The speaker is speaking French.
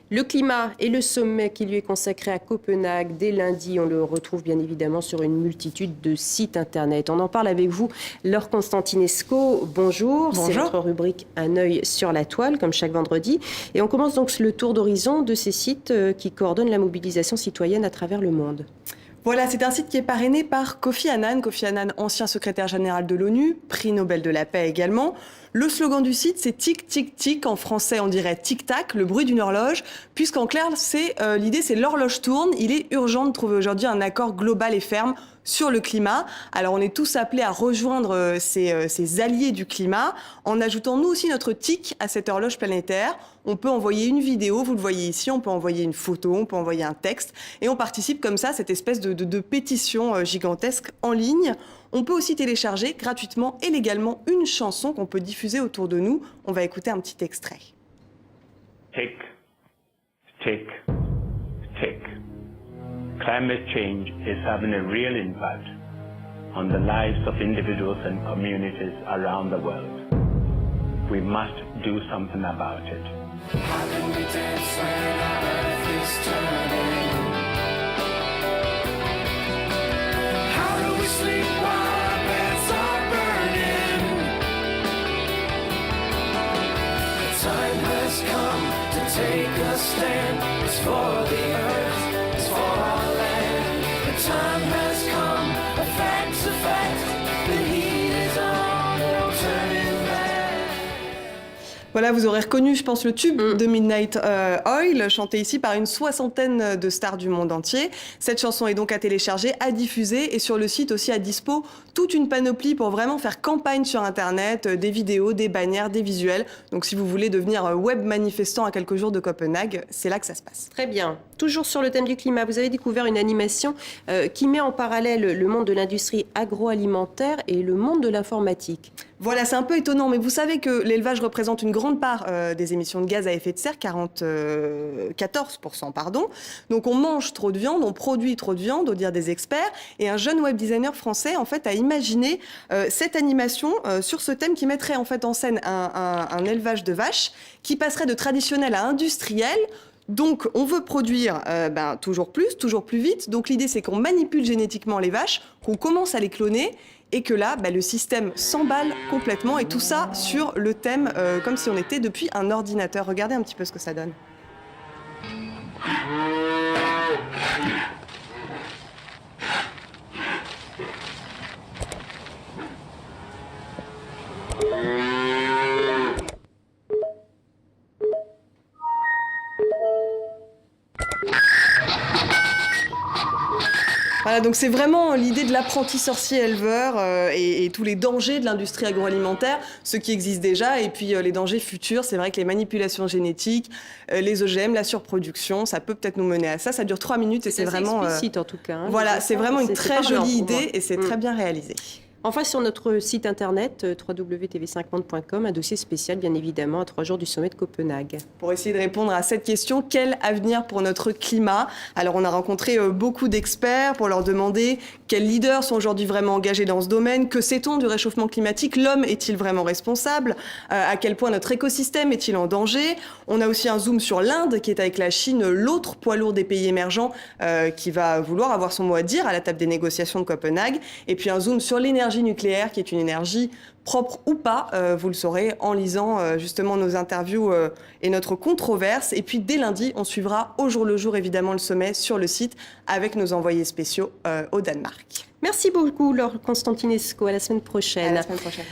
Le climat et le sommet qui lui est consacré à Copenhague dès lundi. On le retrouve bien évidemment sur une multitude de sites internet. On en parle avec vous, Laure Constantinesco. Bonjour. Bonjour. C'est votre rubrique Un œil sur la toile, comme chaque vendredi. Et on commence donc le tour d'horizon de ces sites qui coordonnent la mobilisation citoyenne à travers le monde. Voilà, c'est un site qui est parrainé par Kofi Annan. Kofi Annan, ancien secrétaire général de l'ONU, prix Nobel de la paix également. Le slogan du site, c'est tic, tic, tic. En français, on dirait tic-tac, le bruit d'une horloge. Puisqu'en clair, l'idée, c'est l'horloge tourne. Il est urgent de trouver aujourd'hui un accord global et ferme sur le climat. Alors, on est tous appelés à rejoindre ces alliés du climat en ajoutant nous aussi notre tic à cette horloge planétaire. On peut envoyer une vidéo, vous le voyez ici, on peut envoyer une photo, on peut envoyer un texte et on participe comme ça à cette espèce de pétition gigantesque en ligne. On peut aussi télécharger gratuitement et légalement une chanson qu'on peut diffuser autour de nous. On va écouter un petit extrait. Tick, tick, tick. Climate change is having a real impact on the lives of individuals and communities around the world. We must do something about it. How can we dance when our earth is turning? How do we sleep while our beds are burning? The time has come to take a stand. It's for the earth, it's for our land. The time has come, a fact's a fact. The heat is on, no turning back. Voilà, vous aurez reconnu, je pense, le tube de Midnight Oil, chanté ici par une soixantaine de stars du monde entier. Cette chanson est donc à télécharger, à diffuser et sur le site aussi à dispo toute une panoplie pour vraiment faire campagne sur Internet, des vidéos, des bannières, des visuels. Donc si vous voulez devenir web manifestant à quelques jours de Copenhague, c'est là que ça se passe. Très bien. Toujours sur le thème du climat, vous avez découvert une animation qui met en parallèle le monde de l'industrie agroalimentaire et le monde de l'informatique. Voilà, c'est un peu étonnant, mais vous savez que l'élevage représente une grande part des émissions de gaz à effet de serre, 14%, pardon. Donc on mange trop de viande, on produit trop de viande, au dire des experts. Et un jeune web designer français, en fait, a imaginé cette animation sur ce thème qui mettrait en fait en scène un élevage de vaches qui passerait de traditionnel à industriel. Donc, on veut produire toujours plus vite. Donc, l'idée, c'est qu'on manipule génétiquement les vaches, qu'on commence à les cloner et que là, le système s'emballe complètement. Et tout ça sur le thème, comme si on était depuis un ordinateur. Regardez un petit peu ce que ça donne. Voilà, donc c'est vraiment l'idée de l'apprenti sorcier éleveur et tous les dangers de l'industrie agroalimentaire, ceux qui existent déjà, et puis les dangers futurs. C'est vrai que les manipulations génétiques, les OGM, la surproduction, ça peut peut-être nous mener à ça. Ça dure 3 minutes et c'est vraiment... explicite en tout cas. Hein, voilà, c'est vraiment une très jolie idée et c'est très bien réalisé. Enfin, sur notre site internet www.tv5monde.com, un dossier spécial, bien évidemment, à 3 jours du sommet de Copenhague. Pour essayer de répondre à cette question, quel avenir pour notre climat? Alors, on a rencontré beaucoup d'experts pour leur demander quels leaders sont aujourd'hui vraiment engagés dans ce domaine, que sait-on du réchauffement climatique, l'homme est-il vraiment responsable, à quel point notre écosystème est-il en danger. On a aussi un zoom sur l'Inde, qui est avec la Chine, l'autre poids lourd des pays émergents, qui va vouloir avoir son mot à dire à la table des négociations de Copenhague. Et puis un zoom sur l'énergie nucléaire, qui est une énergie propre ou pas, vous le saurez en lisant justement nos interviews et notre controverse. Et puis dès lundi, on suivra au jour le jour évidemment le sommet sur le site avec nos envoyés spéciaux au Danemark. Merci beaucoup Laure Constantinesco, à la semaine prochaine. À la semaine prochaine.